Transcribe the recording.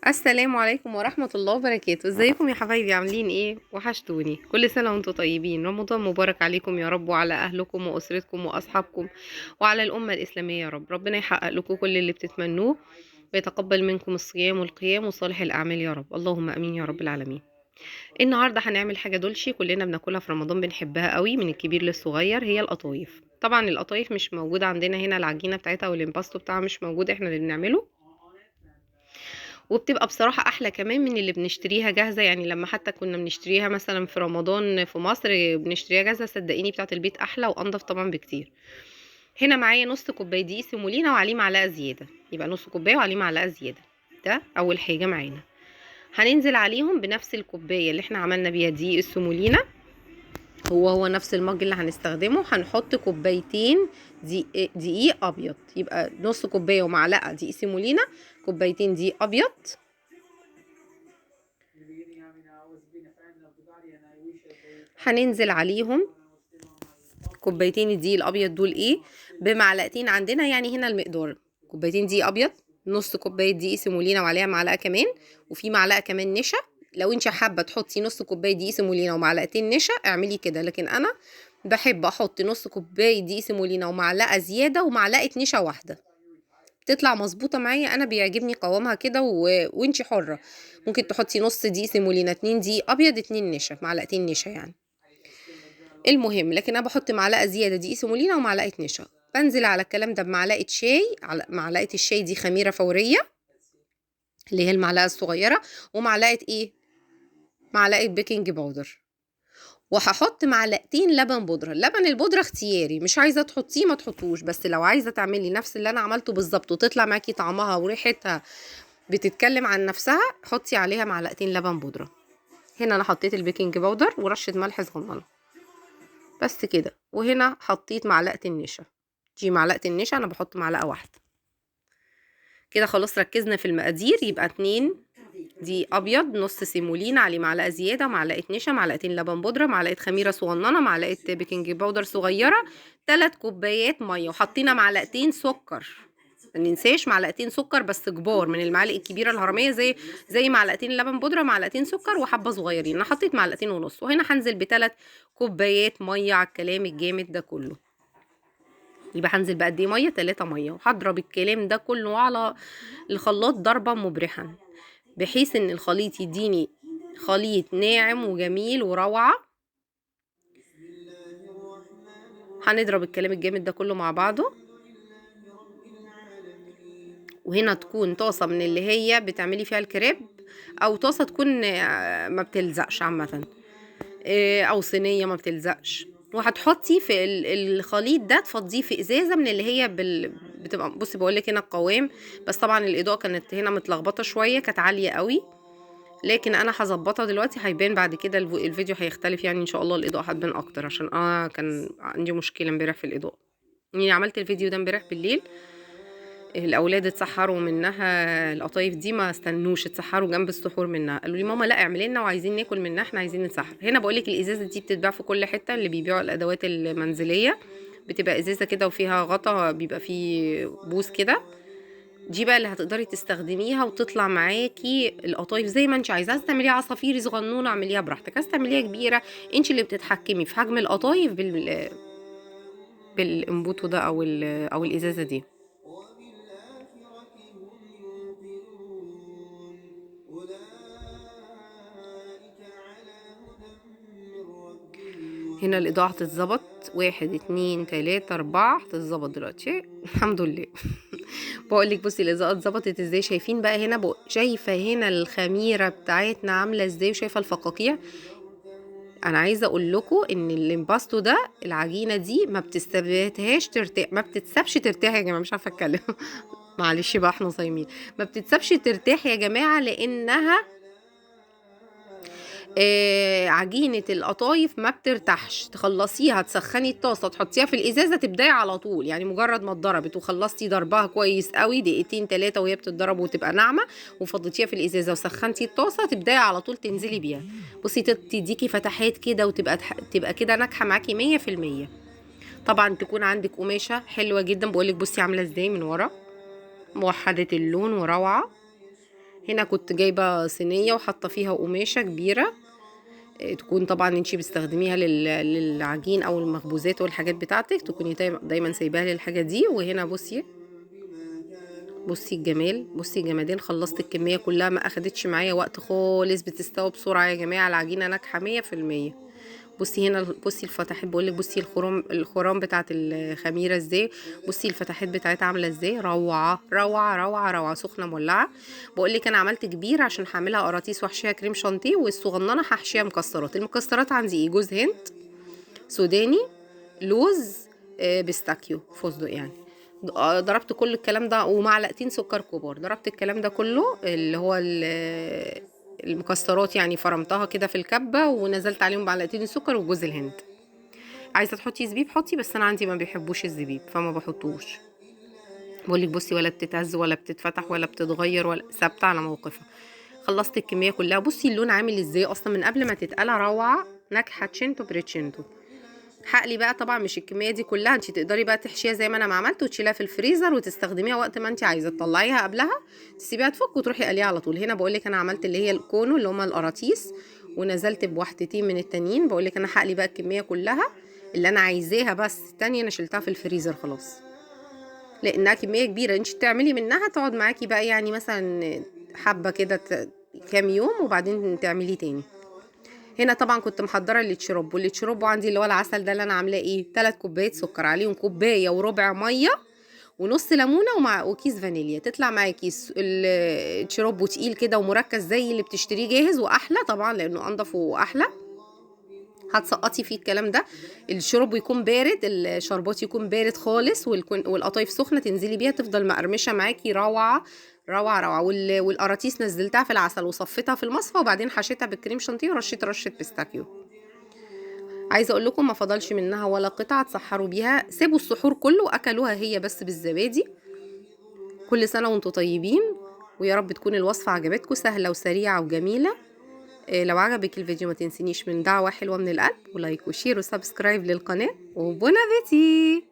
السلام عليكم ورحمة الله وبركاته. ازيكم يا حبايبي؟ عاملين ايه؟ وحشتوني. كل سنة وانتم طيبين. رمضان مبارك عليكم يا رب، وعلى اهلكم واسرتكم واصحابكم وعلى الامة الاسلامية يا رب. ربنا يحقق لكم كل اللي بتتمنوه ويتقبل منكم الصيام والقيام وصالح الاعمال يا رب. اللهم امين يا رب العالمين. النهارده هنعمل حاجة دولشي كلنا بناكلها في رمضان، بنحبها قوي من الكبير للصغير. هي القطايف. طبعا القطايف مش موجودة عندنا هنا، العجينة بتاعتها والامباستو بتاعها مش موجود، احنا اللي بنعمله. وبتبقى بصراحة أحلى كمان من اللي بنشتريها جاهزة. يعني لما حتى كنا بنشتريها مثلا في رمضان في مصر بنشتريها جاهزة، صدقيني بتاعة البيت أحلى وأنضف طبعا بكتير. هنا معايا نص كوباية دقيق سيمولينا وعليه معلقة زيادة، يبقى نص كوباية وعليه معلقة زيادة. ده أول حاجة معانا. هننزل عليهم بنفس الكوباية اللي احنا عملنا بيها دقيق السيمولينا، هو نفس المج اللي هنستخدمه. هنحط كوبايتين دقيق أبيض، يبقى نص كوباية ومعلقة دقيق سيمولينا، كوبايتين دقيق أبيض. هننزل عليهم كوبايتين الدقيق الابيض دول ايه بمعلقتين عندنا، يعني هنا المقدار كوبايتين دقيق ابيض، نص كوبايه دقيق سيمولينا وعليها معلقه كمان، وفي معلقه كمان نشا. لو انت حابه تحطي نص كوبايه دقيق سيمولينا ومعلقتين نشا اعملي كده، لكن انا بحب احط نص كوبايه دقيق سيمولينا ومعلقه زياده ومعلقه نشا واحده، بتطلع مظبوطه معايا. انا بيعجبني قوامها كده وانت حره. ممكن تحطي نص دقيق سيمولينا، 2 دقيق ابيض، 2 نشا، معلقتين نشا يعني. المهم، لكن انا بحط معلقه زياده دقيق سيمولينا ومعلقه نشا. بنزل على الكلام ده بمعلقه شاي، على معلقه الشاي دي خميره فوريه اللي هي المعلقه الصغيره، ومعلقه ايه، معلقه بيكنج باودر. وهحط معلقتين لبن بودره. اللبن البودره اختياري، مش عايزه تحطيه ما تحطوش، بس لو عايزه تعملي نفس اللي انا عملته بالظبط وتطلع معاكي طعمها وريحتها بتتكلم عن نفسها، حطي عليها معلقتين لبن بودره. هنا انا حطيت البيكنج باودر ورشه ملح صغننه بس كده. وهنا حطيت معلقه النشا، دي معلقه النشا انا بحط معلقه واحده كده. خلاص ركزنا في المقادير. يبقى 2 دي ابيض، نص سيمولين عليه معلقه زياده، معلقه نشا، معلقتين لبن بودره، معلقه خميره صغننه، معلقه بيكنج باودر صغيره، 3 كوبايات ميه، وحطينا معلقتين سكر. ما ننساش معلقتين سكر بس كبار، من المعالق الكبيره الهرميه، زي معلقتين لبن بودره، معلقتين سكر وحبه صغيرين. انا حطيت معلقتين ونص. وهنا هنزل بثلاث كوبايات ميه على الكلام الجامد ده كله. يبقى هنزل بقد ايه ميه؟ 3 ميه. وهضرب الكلام ده كله على الخلاط ضربا مبرحا، بحيث ان الخليط يديني خليط ناعم وجميل وروعه. هنضرب الكلام الجامد ده كله مع بعضه. وهنا تكون طاسه من اللي هي بتعملي فيها الكريب، او طاسه تكون ما بتلزقش عامه، او صينيه ما بتلزقش. وهتحطي في الخليط ده، تفضيه في ازازه من اللي هي بتبقى، بصي بقول لك هنا القوام، بس طبعا الاضاءه كانت هنا متلخبطه شويه، كانت عاليه قوي، لكن انا هظبطها دلوقتي. هيبان بعد كده الفيديو هيختلف، يعني ان شاء الله الاضاءه هتبان اكتر، عشان كان عندي مشكله امبارح في الاضاءه. يعني عملت الفيديو ده امبارح بالليل، الاولاد اتسحروا منها. القطايف دي ما استنوش، اتسحروا جنب السحور منها، قالوا لي ماما لا اعملي لنا وعايزين ناكل منها، احنا عايزين نتسحر. هنا بقول لك الازازه دي بتتباع في كل حته، اللي بيبيعوا الادوات المنزليه بتبقى ازازه كده وفيها غطا، بيبقى فيه بوز كده. دي بقى اللي هتقدري تستخدميها وتطلع معاكي القطايف زي ما انت عايزه. عايزه تعمليها عصافيري صغنونه اعمليها براحتك، عايزه تعمليها كبيره انت اللي بتتحكمي في حجم القطايف بالانبوتو ده او الازازه دي. هنا الإضاءة هتتظبط، 1 2 3 4 هتتظبط دلوقتي الحمد لله. بقولك بصي الإضاءة اتظبطت ازاي. شايفين بقى هنا شايفة هنا الخميرة بتاعتنا عاملة ازاي، وشايفة الفقاقيع. انا عايزه اقول لكم ان الامباستو ده، العجينه دي ما بتستبهتهاش ترتاح، ما بتتسابش ترتاح يا جماعه، مش عارفه اتكلم. معلش بقى احنا صايمين. ما بتتسابش ترتاح يا جماعه، لانها عجينة القطايف ما بترتاحش. تخلصيها تسخني الطاسة تحطيها في الإزازة تبدأي على طول، يعني مجرد ما اتضربت وخلصتي ضربها كويس قوي دقيقتين 3 وهي بتتضرب وتبقى ناعمة، وفضيتيها في الإزازة وسخنتي الطاسة، تبدأي على طول تنزلي بيها. بصي تديكي فتحات كده، تبقى كده ناجحة معاكي 100%. طبعا تكون عندك قماشة حلوة جدا. بقولك بصي عاملة ازاي من ورا، موحدة اللون وروعة. هنا كنت جايبه صينيه وحاطه فيها قماشه كبيره، تكون طبعا انتي بتستخدميها للعجين او المخبوزات والحاجات بتاعتك، تكوني دايما سايباها للحاجه دي. وهنا بصي بصي الجمال، بصي الجمادين، خلصت الكميه كلها، ما اخدتش معايا وقت خالص، بتستوي بسرعه يا جماعه، العجينه ناجحه 100%. بصي هنا، بصي الفتحات، بقولك بصي الخرام بتاعت الخميره ازاي، بصي الفتحات بتاعتها عامله ازاي، روعه روعه روعه روعه، سخنه مولعه. بقولك انا عملت كبير عشان هعملها قراطيس واحشيها كريم شانتيه، والصغننه هحشيها مكسرات. المكسرات عندي ايه؟ جوز هند، سوداني، لوز، بيستاكيو، فستق يعني. ضربت كل الكلام ده، ومعلقتين سكر كبار. ضربت الكلام ده كله اللي هو المكسرات يعني، فرمتها كده في الكبة ونزلت عليهم معلقتين السكر وجوز الهند. عايزه تحطي زبيب حطي، بس انا عندي ما بيحبوش الزبيب فما بحطوش. بقولك بصي، ولا بتتهز ولا بتتفتح ولا بتتغير ولا ثابته على موقفها. خلصت الكميه كلها. بصي اللون عامل ازاي اصلا من قبل ما تتقلى، روعه ناجحه تشينتو بريتشينتو. حقلي بقى طبعا مش الكميه دي كلها، انت تقدري بقى تحشيها زي ما انا ما عملت وتشيلها في الفريزر وتستخدميها وقت ما انت عايزه، تطلعيها قبلها تسيبيها تفك وتروحي قليها على طول. هنا بقولك انا عملت اللي هي الكونو اللي هما القراطيس، ونزلت بواحدتين من التانيين. بقولك انا حقلي بقى الكميه كلها اللي انا عايزاها، بس التانية انا شلتها في الفريزر خلاص، لانها كميه كبيره انت تعملي منها تقعد معاكي بقى يعني مثلا حبه كده كام يوم وبعدين تعملي تاني. هنا طبعا كنت محضره الاتشروب، والاتشروب عندي اللي هو العسل ده اللي انا عاملاه ايه، 3 كوبايات سكر عليهم كوبايه وربع ميه ونص ليمونه وكيس فانيليا، تطلع معاكي الشروب تقيل كده ومركز زي اللي بتشتريه جاهز، واحلى طبعا لانه انضف واحلى. هتسقطي فيه الكلام ده، الشرب يكون بارد، الشربات يكون بارد خالص، والقطايف سخنه تنزلي بيها تفضل مقرمشه معاكي، روعه روعه روعه. والقراطيس نزلتها في العسل وصفيتها في المصفى، وبعدين حشيتها بالكريم شانتيه ورشيت رشه بيستاكيو. عايزه اقول لكم ما فضلش منها ولا قطعه، اتسحروا بيها، سيبوا السحور كله واكلوها هي بس بالزبادي. كل سنه وانتم طيبين، ويا رب تكون الوصفه عجبتكم، سهله وسريعه وجميله. لو عجبك الفيديو ما تنسينيش من دعوة حلوة من القلب، ولايك وشير وسبسكرايب للقناة، وبون ابيتي.